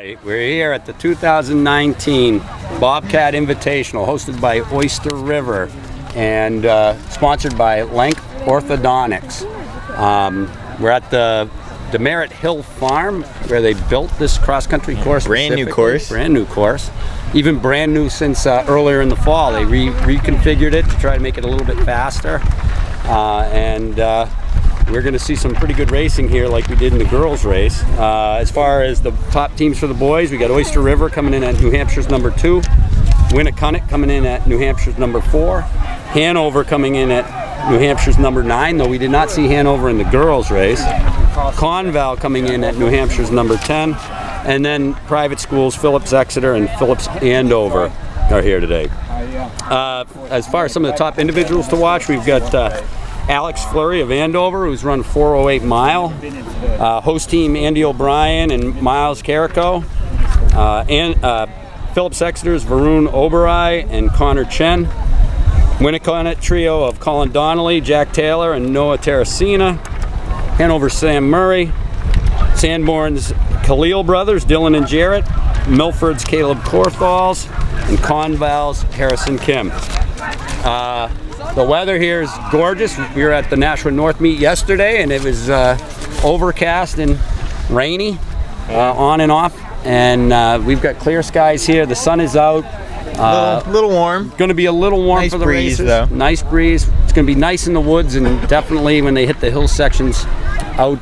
right, we're here at the 2019 Bobcat Invitational, hosted by Oyster River and sponsored by Length Orthodontics. We're at the Demerit Hill Farm where they built this cross-country course. Brand new course. Brand new course. Even brand new since earlier in the fall. They reconfigured it to try to make it a little bit faster. We're going to see some pretty good racing here like we did in the girls race. As far as the top teams for the boys, we got Oyster River coming in at New Hampshire's number 2, Winnicott coming in at New Hampshire's number 4, Hanover coming in at New Hampshire's number 9, though we did not see Hanover in the girls race, Conval coming in at New Hampshire's number 10, and then private schools, Phillips Exeter and Phillips Andover are here today. As far as some of the top individuals to watch, we've got Alex Fleury of Andover, who's run 4:08 mile. Host team Andy O'Brien and Miles Carrico. Phillips Exeter's Varun Oberoi and Connor Chen. Winnicott trio of Colin Donnelly, Jack Taylor, and Noah Terracina. Hanover's Sam Murray. Sanborn's Khalil brothers, Dylan and Jarrett. Milford's Caleb Korthals. And Conval's Harrison Kim. The weather here is gorgeous. We were at the Nashua North meet yesterday and it was overcast and rainy, on and off. And we've got clear skies here. The sun is out. Little warm. Going to be a little warm nice for the breeze, races. though. Nice breeze. It's going to be nice in the woods, and definitely when they hit the hill sections out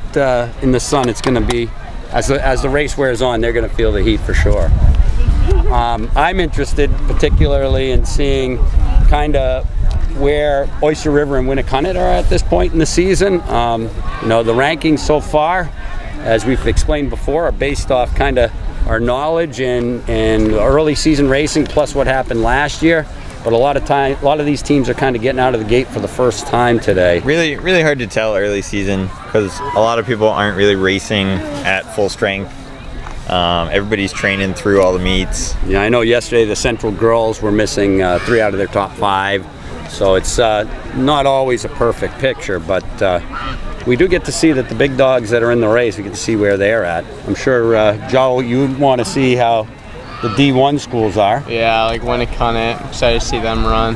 in the sun, it's going to be, as the race wears on, they're going to feel the heat for sure. I'm interested particularly in seeing kind of where Oyster River and Winnicott are at this point in the season. The rankings so far, as we've explained before, are based off kind of our knowledge and early season racing plus what happened last year. But a lot of these teams are kind of getting out of the gate for the first time today. Really hard to tell early season because a lot of people aren't really racing at full strength. Everybody's training through all the meets. Yeah, I know yesterday the Central girls were missing 3 out of their top 5. So it's not always a perfect picture, but we do get to see that the big dogs that are in the race, we get to see where they're at. I'm sure, Joe, you'd want to see how the D1 schools are. Yeah, like Winnicott, excited to see them run.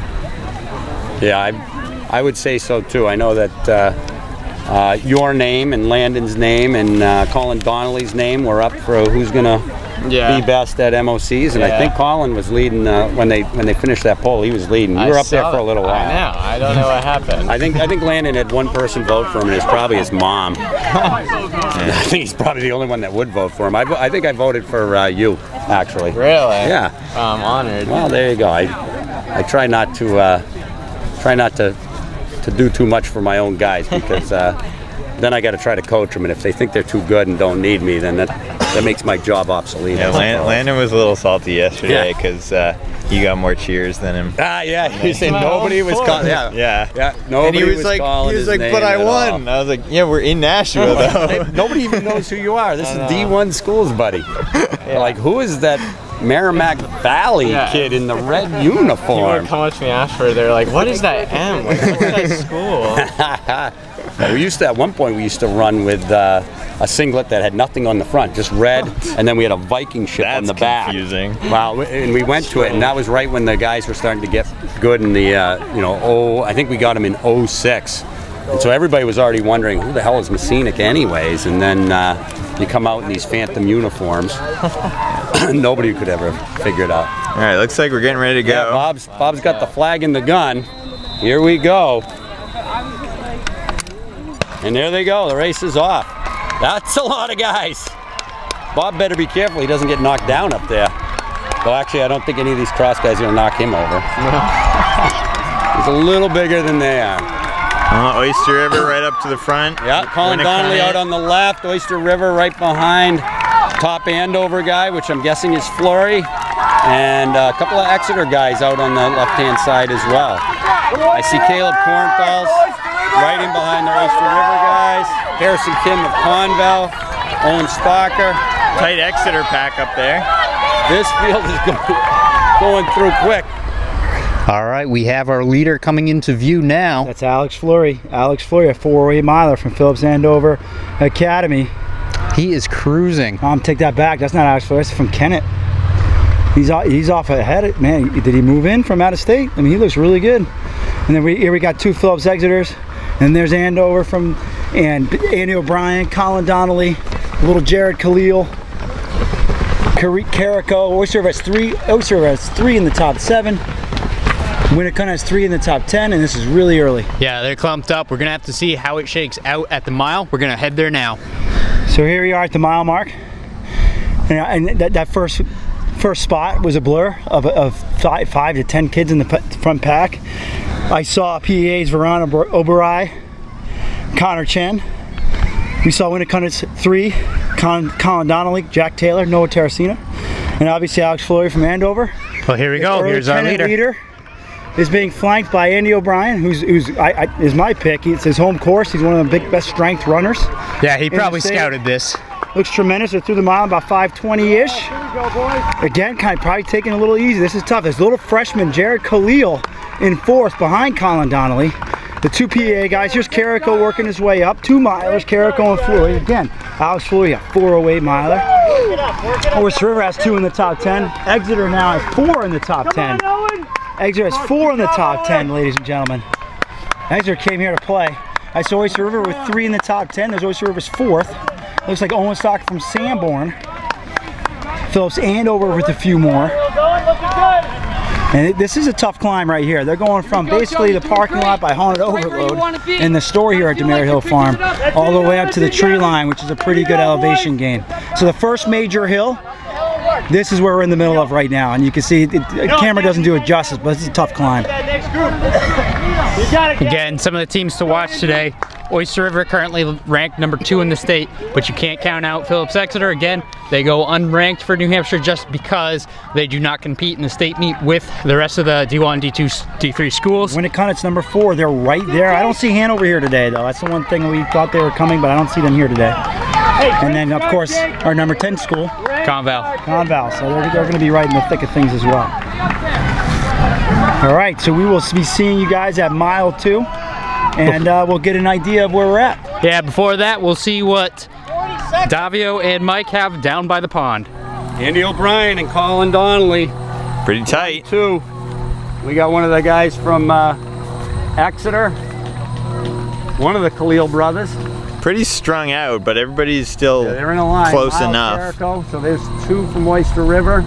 Yeah, I would say so too. I know that your name and Landon's name and Colin Donnelly's name were up for who's going to be best at MOCs, and I think Colin was leading when they finished that poll. He was leading. You were up there for a little while. I know. I don't know what happened. I think Landon had one person vote for him, and it's probably his mom. I think he's probably the only one that would vote for him. I think I voted for you, actually. Really? Yeah. I'm honored. Well, there you go. I try not to do too much for my own guys because then I got to try to coach them, and if they think they're too good and don't need me, then that makes my job obsolete. Yeah, Landon was a little salty yesterday because he got more cheers than him. Yeah, he said nobody was calling. Yeah. Nobody was calling. He was like, but I won. I was like, yeah, we're in Nashua though. Nobody even knows who you are. This is D1 schools, buddy. Like, who is that Merrimack Valley kid in the red uniform? People would come up to me after. They're like, what is that M? Like, what's that school? At one point we used to run with a singlet that had nothing on the front, just red, and then we had a Viking ship on the back. That's confusing. Wow, and we went to it, and that was right when the guys were starting to get good in the, I think we got them in 06. And so everybody was already wondering, who the hell is Messinic anyways? And then you come out in these phantom uniforms. Nobody could ever figure it out. All right, looks like we're getting ready to go. Yeah, Bob's got the flag in the gun. Here we go. And there they go, the race is off. That's a lot of guys. Bob better be careful he doesn't get knocked down up there. Well, actually, I don't think any of these cross guys are going to knock him over. He's a little bigger than they are. Oyster River right up to the front. Yeah, Colin Donnelly out on the left, Oyster River right behind. Top Andover guy, which I'm guessing is Fleury. And a couple of Exeter guys out on the left-hand side as well. I see Caleb Kornthals right in behind the Oyster River guys. Harrison Kim of Conval. Owen Stalker. Tight Exeter pack up there. This field is going through quick. All right, we have our leader coming into view now. That's Alex Fleury. Alex Fleury, a 408 miler from Phillips Andover Academy. He is cruising. Take that back. That's not Alex Flores. That's from Kennett. He's off ahead. Man, did he move in from out of state? I mean, he looks really good. And then here we got 2 Phillips Exeters. And there's Andover and Andy O'Brien, Colin Donnelly, little Jared Khalil, Carrico. Oyster River has 3. Oyster River has 3 in the top 7. Winnicott has 3 in the top 10, and this is really early. Yeah, they're clumped up. We're gonna have to see how it shakes out at the mile. We're gonna head there now. So here we are at the mile mark, and that first spot was a blur of 5 to 10 kids in the front pack. I saw PEA's Verona Oberai, Connor Chen. We saw Winnicott's 3, Colin Donnelly, Jack Taylor, Noah Terracina, and obviously Alex Flory from Andover. Well, here we go. Here's our leader. Is being flanked by Andy O'Brien, who's is my pick. It's his home course. He's one of the best strength runners. Yeah, he probably scouted this. Looks tremendous. They're through the mile about 5:20-ish. Again, probably taking a little easy. This is tough. This little freshman, Jared Khalil, in 4th behind Colin Donnelly. The 2 PA guys. Here's Carrico working his way up. 2 milers, Carrico and Floyd. Again, Alex Floyd, a 4:08 miler. Oyster River has 2 in the top 10. Exeter now has 4 in the top 10. Exeter has 4 in the top 10, ladies and gentlemen. Exeter came here to play. I saw Oyster River with 3 in the top 10. There's Oyster River's 4th. Looks like Owen Stock from Sanborn. Phillips Andover with a few more. And this is a tough climb right here. They're going from basically the parking lot by Haunted Overload in the store here at DeMary Hill Farm all the way up to the tree line, which is a pretty good elevation gain. So the first major hill, this is where we're in the middle of right now, and you can see the camera doesn't do it justice, but it's a tough climb. Again, some of the teams to watch today. Oyster River currently ranked number 2 in the state, but you can't count out Phillips Exeter. Again, they go unranked for New Hampshire just because they do not compete in the state meet with the rest of the D1, D2, D3 schools. Winnicott's number 4. They're right there. I don't see Hanover here today, though. That's the one thing we thought they were coming, but I don't see them here today. And then, of course, our number 10 school, Conval. So they're going to be right in the thick of things as well. All right, so we will be seeing you guys at mile 2, and we'll get an idea of where we're at. Yeah, before that, we'll see what Davio and Mike have down by the pond. Andy O'Brien and Colin Donnelly. Pretty tight. 2. We got one of the guys from Exeter, one of the Khalil brothers. Pretty strung out, but everybody's still they're in a line. close Miles enough. Jericho, so there's 2 from Oyster River.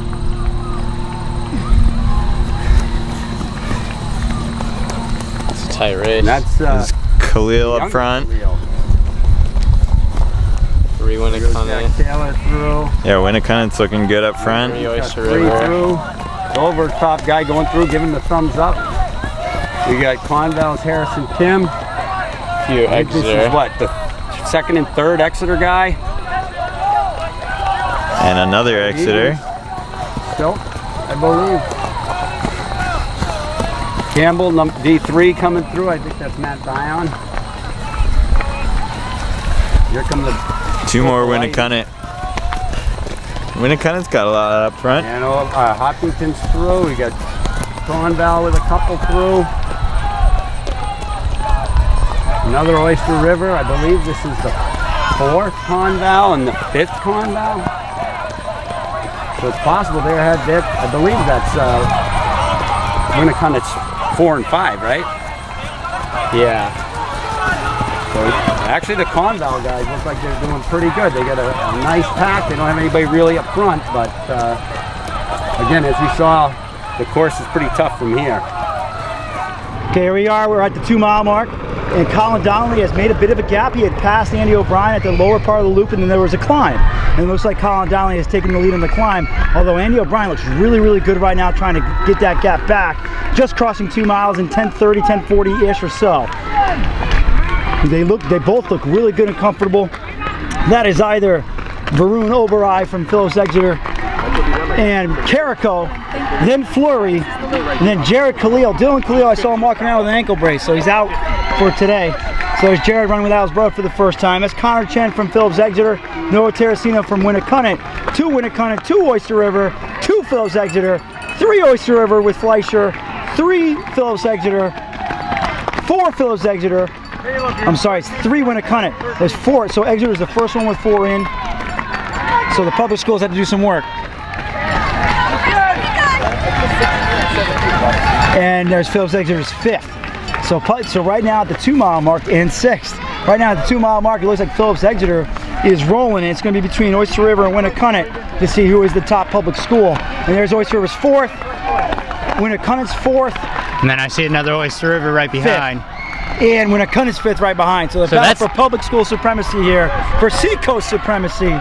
It's a tight race. And that's There's Khalil up front. Khalil. 3 Winnicott. Jack Taylor through. Yeah, Winnicott's looking good up front. 3 Oyster 3 River. through. Over top guy going through, giving the thumbs up. We got Conval's Harrison Kim. Few I think this Exeter. is what, the 2nd and 3rd Exeter guy? And another Exeter. Still, I believe. Campbell, D3 coming through. I think that's Matt Dion. Here come the 2 more Winnicott. Winnicott's got a lot up front. And Hopkinton's through. We got Conval with a couple through. Another Oyster River. I believe this is the 4th Conval and the 5th Conval. So it's possible they had that. I believe that's Winnicott's 4 and 5, right? Yeah. So actually the Conval guys look like they're doing pretty good. They got a nice pack. They don't have anybody really up front, but again, as you saw, the course is pretty tough from here. Okay, here we are. We're at the 2 mile mark, and Colin Donnelly has made a bit of a gap. He had passed Andy O'Brien at the lower part of the loop, and then there was a climb. And it looks like Colin Donnelly has taken the lead on the climb, although Andy O'Brien looks really, really good right now trying to get that gap back. Just crossing 2 miles in 10:30, 10:40-ish or so. They both look really good and comfortable. That is either Varun Oberai from Phillips Exeter and Carrico, then Fleury, and then Jared Khalil. Dylan Khalil, I saw him walking around with an ankle brace, so he's out for today. So there's Jared running without his brother for the first time. That's Connor Chen from Phillips Exeter, Noah Terracina from Winnicott, 2 Winnicott, 2 Oyster River, 2 Phillips Exeter, 3 Oyster River with Fleischer, 3 Phillips Exeter, 4 Phillips Exeter. I'm sorry, it's 3 Winnicott. There's 4, so Exeter is the first one with 4 in. So the public schools had to do some work. And there's Phillips Exeter's 5th. So right now at the 2 mile mark and 6th. Right now at the 2 mile mark, it looks like Phillips Exeter is rolling. And it's going to be between Oyster River and Winnicunnet to see who is the top public school. And there's Oyster River's 4th, Winnicunnet's 4th. And then I see another Oyster River right behind. And Winnicunnet's 5th right behind. So the battle for public school supremacy here, for Seacoast supremacy,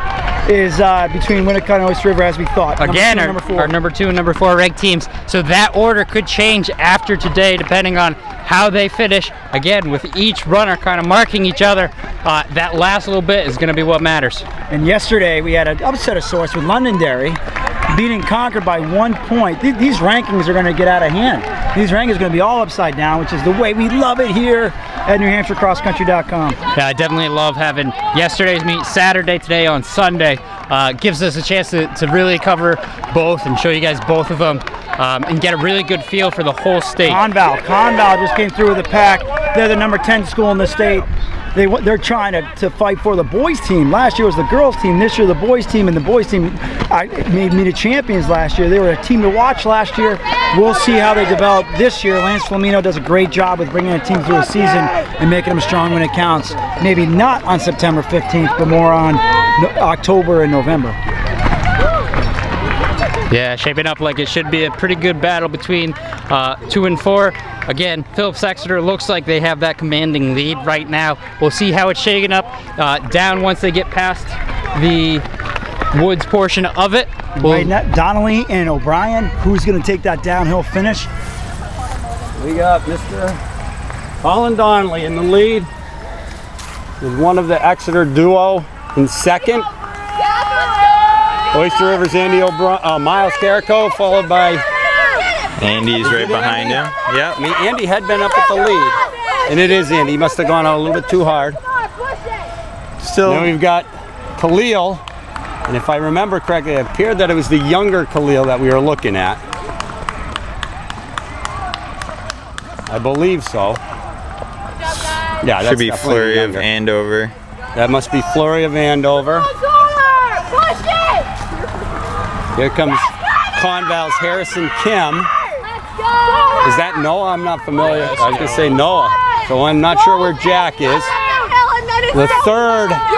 is between Winnicunnet and Oyster River, as we thought. Again, our number 2 and number 4 ranked teams. So that order could change after today, depending on how they finish. Again, with each runner kind of marking each other, that last little bit is going to be what matters. And yesterday we had an upset of sorts with Londonderry beating Concord by 1 point. These rankings are going to get out of hand. These rankings are going to be all upside down, which is the way we love it here at NewHampshireCrossCountry.com. Yeah, I definitely love having yesterday's meet Saturday, today on Sunday. Gives us a chance to really cover both and show you guys both of them and get a really good feel for the whole state. Conval just came through with the pack. They're the number 10 school in the state. They're trying to fight for the boys team. Last year was the girls team. This year the boys team, and the boys team made me the champions last year. They were a team to watch last year. We'll see how they develop this year. Lance Flamino does a great job with bringing a team through a season and making them strong when it counts. Maybe not on September 15th, but more on October and November. Yeah, shaping up like it should be a pretty good battle between 2 and 4. Again, Phillips Exeter looks like they have that commanding lead right now. We'll see how it's shaking up down once they get past the woods portion of it. Right now, Donnelly and O'Brien, who's going to take that downhill finish? We got Mr. Colin Donnelly in the lead with one of the Exeter duo in second. Oyster River's Andy Miles Carrico, followed by Andy's right behind him. Yep. I mean, Andy had been up at the lead, and it is Andy. He must have gone out a little bit too hard. Still. Then we've got Khalil, and if I remember correctly, it appeared that it was the younger Khalil that we were looking at. I believe so. Yeah, that should be Flurry of Andover. That must be Flurry of Andover. Here comes Conval's Harrison Kim. Is that Noah? I'm not familiar. I was going to say Noah. So I'm not sure where Jack is. The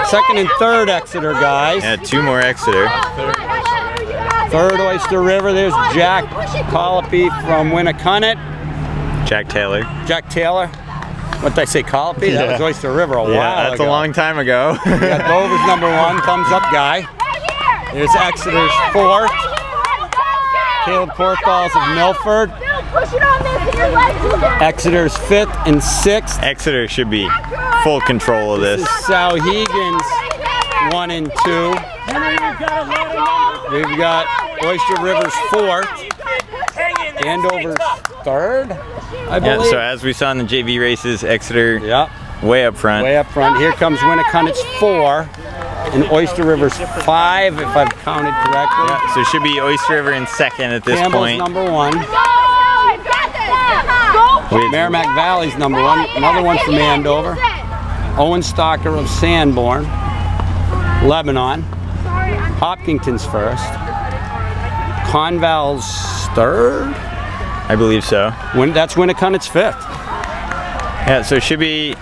second and third Exeter guys. Yeah, 2 more Exeter. Third Oyster River. There's Jack Colopy from Winnicunnet. Jack Taylor. Jack Taylor. What did I say, Colopy? That was Oyster River a while ago. Yeah, that's a long time ago. We got Dover's number 1, thumbs up guy. There's Exeter's 4th. Caleb Porthall's of Milford. Exeter's 5th and 6th. Exeter should be full control of this. This is Sauhegan's 1 and 2. We've got Oyster River's 4th. Andover's 3rd, I believe. Yeah, so as we saw in the JV races, Exeter way up front. Way up front. Here comes Winnicunnet's 4. And Oyster River's 5, if I've counted correctly. Yeah, so it should be Oyster River in second at this Campbell's point. number 1. Merrimack Valley's number 1. Another one from Andover. Owen Stocker of Sanborn. Lebanon. Hopkinton's 1st. Conval's 3rd. I believe so. That's Winnicunnet's 5th. Yeah, so it should be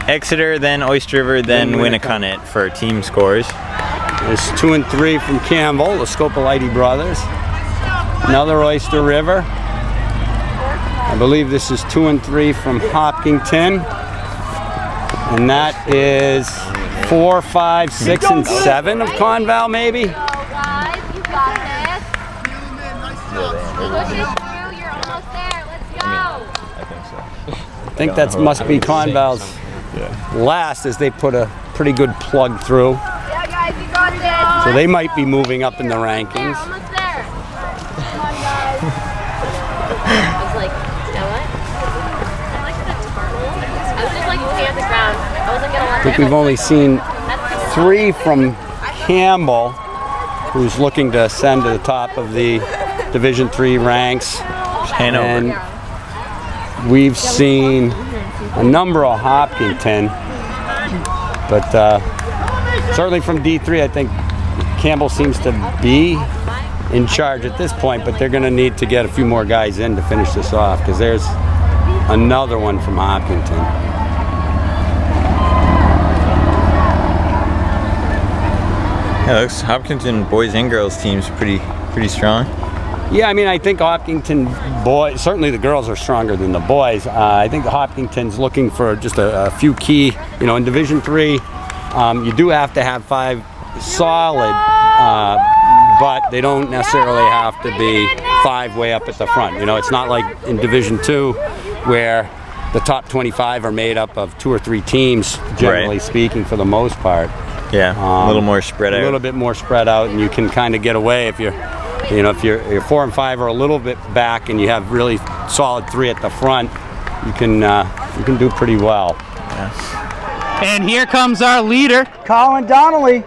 Exeter, then Oyster River, then Winnicunnet for team scores. There's 2 and 3 from Campbell, the Scopelite brothers. Another Oyster River. I believe this is 2 and 3 from Hopkinton. And that is 4, 5, 6, and 7 of Conval, maybe? You got this. Push it through, you're almost there. Let's go. I think that must be Conval's last, as they put a pretty good plug through. Yeah, guys, you got this. So they might be moving up in the rankings. Almost there. Come on, guys. I was like, you know what? I like the turtle. I was just like looking at the ground. I wasn't gonna let I think we've only seen 3 from Campbell, who's looking to ascend to the top of the Division III ranks. Hanover. And we've seen a number of Hopkinton, but certainly from D3, I think Campbell seems to be in charge at this point, but they're going to need to get a few more guys in to finish this off, because there's another one from Hopkinton. Yeah, looks Hopkinton boys and girls team's pretty strong. Yeah, I mean, I think Hopkinton boys, certainly the girls are stronger than the boys. I think Hopkinton's looking for just a few key, in Division III, you do have to have 5 solid, but they don't necessarily have to be 5 way up at the front. It's not like in Division II where the top 25 are made up of 2 or 3 teams, generally speaking, for the most part. Yeah, a little more spread out. A little bit more spread out, and you can kind of get away if you're, if your 4 and 5 are a little bit back, and you have really solid 3 at the front. You can do pretty well. Yeah. And here comes our leader, Colin Donnelly.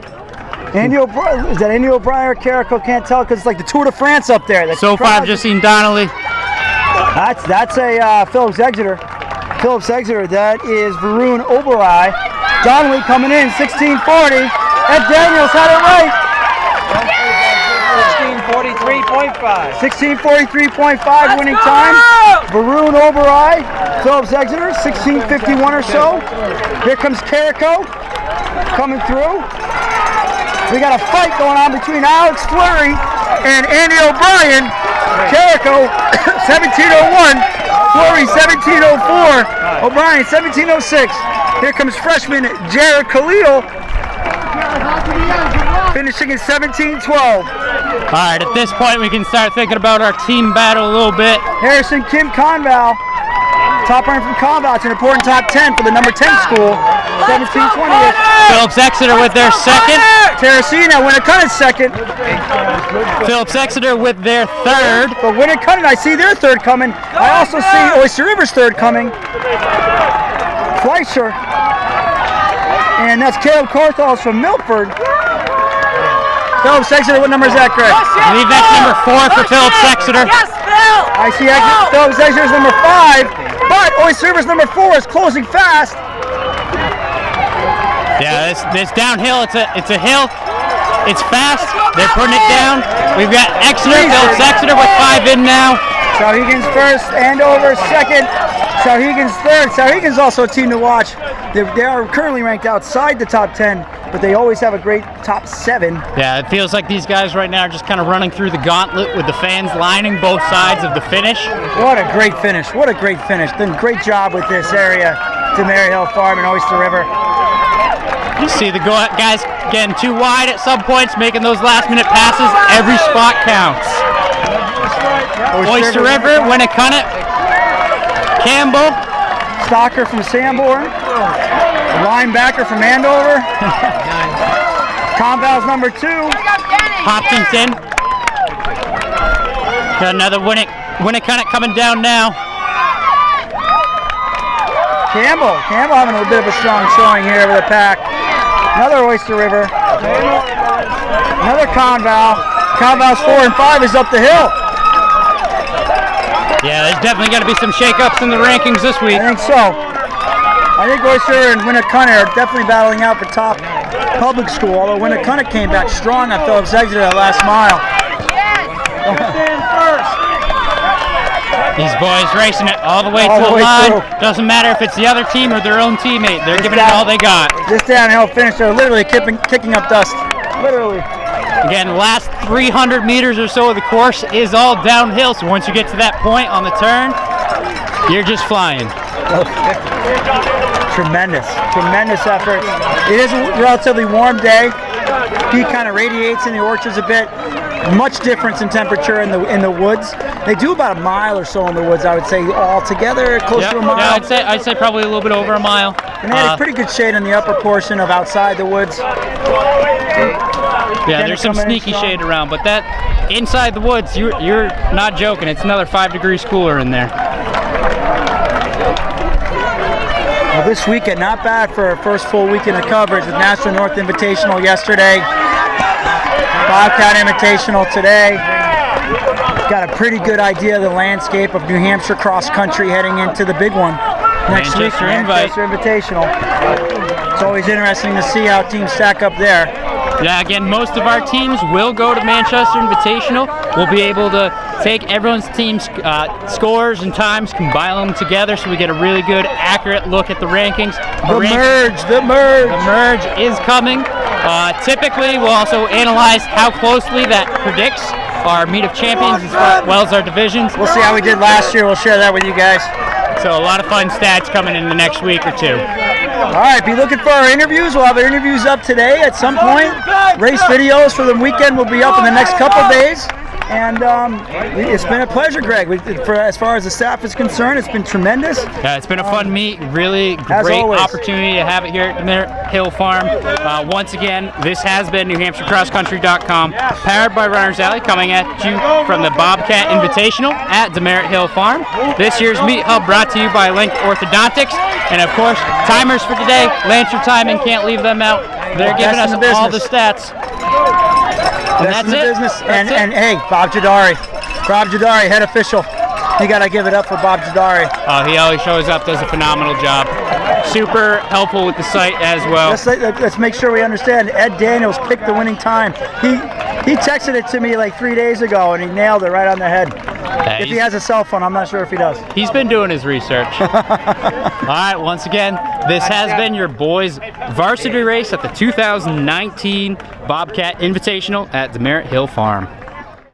Andy O'Brien, is that Andy O'Brien or Carrico? Can't tell because it's like the Tour de France up there. So far, I've just seen Donnelly. That's a Phillips Exeter. Phillips Exeter. That is Varun Oberoi. Donnelly coming in 1640. Ed Daniels had it right. 1643.5. 1643.5 winning time. Varun Oberoi. Phillips Exeter 1651 or so. Here comes Carrico coming through. We got a fight going on between Alex Fleury and Andy O'Brien. Carrico 1701, Fleury 1704, O'Brien 1706. Here comes freshman Jared Khalil, finishing in 1712. All right, at this point, we can start thinking about our team battle a little bit. Harrison Kim Conval, top runner from Conval. It's an important top 10 for the number 10 school. 1720. Phillips Exeter with their second. Terracina, Winnicott second. Phillips Exeter with their third. But Winnicott, I see their third coming. I also see Oyster River's third coming. Fleischer. And that's Caleb Corthals from Milford. Phillips Exeter, what number is that, Greg? I believe that's number 4 for Phillips Exeter. I see Phillips Exeter is number 5, but Oyster River's number 4 is closing fast. Yeah, this downhill, it's a hill. It's fast. They're putting it down. We've got Exeter, Phillips Exeter with 5 in now. Sauhegan's first, Andover second, Sauhegan's third. Sauhegan's also a team to watch. They are currently ranked outside the top 10, but they always have a great top 7. Yeah, it feels like these guys right now are just kind of running through the gauntlet with the fans lining both sides of the finish. What a great finish. What a great finish. Done a great job with this area to Maryhill Farm and Oyster River. You see the guys getting too wide at some points, making those last-minute passes. Every spot counts. Oyster River, Winnicott, Campbell, Stocker from Sanborn, linebacker from Andover, Conval's number 2, Hopkinton. Got another Winnicott coming down now. Campbell having a bit of a strong showing here with the pack. Another Oyster River. Another Conval. Conval's 4 and 5 is up the hill. Yeah, there's definitely got to be some shake-ups in the rankings this week. I think so. I think Oyster and Winnicott are definitely battling out for top public school, although Winnicott came back strong on Phillips Exeter that last mile. These boys racing it all the way to the line. Doesn't matter if it's the other team or their own teammate. They're giving it all they got. This downhill finish, they're literally kicking up dust. Literally. Again, last 300 meters or so of the course is all downhill. So once you get to that point on the turn, you're just flying. Tremendous effort. It is a relatively warm day. Heat kind of radiates in the orchards a bit. Much difference in temperature in the woods. They do about a mile or so in the woods, I would say, all together, close to a mile. Yeah, I'd say probably a little bit over a mile. And they had pretty good shade in the upper portion of outside the woods. Yeah, there's some sneaky shade around, but that inside the woods, you're not joking. It's another 5 degrees cooler in there. Well, this weekend, not bad for our first full weekend of coverage with National North Invitational yesterday, Bobcat Invitational today. Got a pretty good idea of the landscape of New Hampshire cross country heading into the big one next week, Manchester Invitational. It's always interesting to see how teams stack up there. Yeah, again, most of our teams will go to Manchester Invitational. We'll be able to take everyone's team's scores and times, combine them together so we get a really good, accurate look at the rankings. The merge is coming. Typically, we'll also analyze how closely that predicts our meet of champions as well as our divisions. We'll see how we did last year. We'll share that with you guys. So a lot of fun stats coming in the next week or two. All right, be looking for our interviews. We'll have our interviews up today at some point. Race videos for the weekend will be up in the next couple days. And it's been a pleasure, Greg. As far as the staff is concerned, it's been tremendous. Yeah, it's been a fun meet. Really great opportunity to have it here at Demerit Hill Farm. Once again, this has been NewHampshireCrossCountry.com, powered by Runners Alley, coming at you from the Bobcat Invitational at Demerit Hill Farm. This year's Meet Hub brought to you by Link Orthodontics. And of course, timers for today, Lancer Timing, can't leave them out. They're giving us all the stats. And that's it. And hey, Bob Jadari, head official. You gotta give it up for Bob Jadari. He always shows up, does a phenomenal job. Super helpful with the site as well. Let's make sure we understand. Ed Daniels picked the winning time. He texted it to me like 3 days ago, and he nailed it right on the head. If he has a cell phone, I'm not sure if he does. He's been doing his research. All right, once again, this has been your boys' varsity race at the 2019 Bobcat Invitational at Demerit Hill Farm.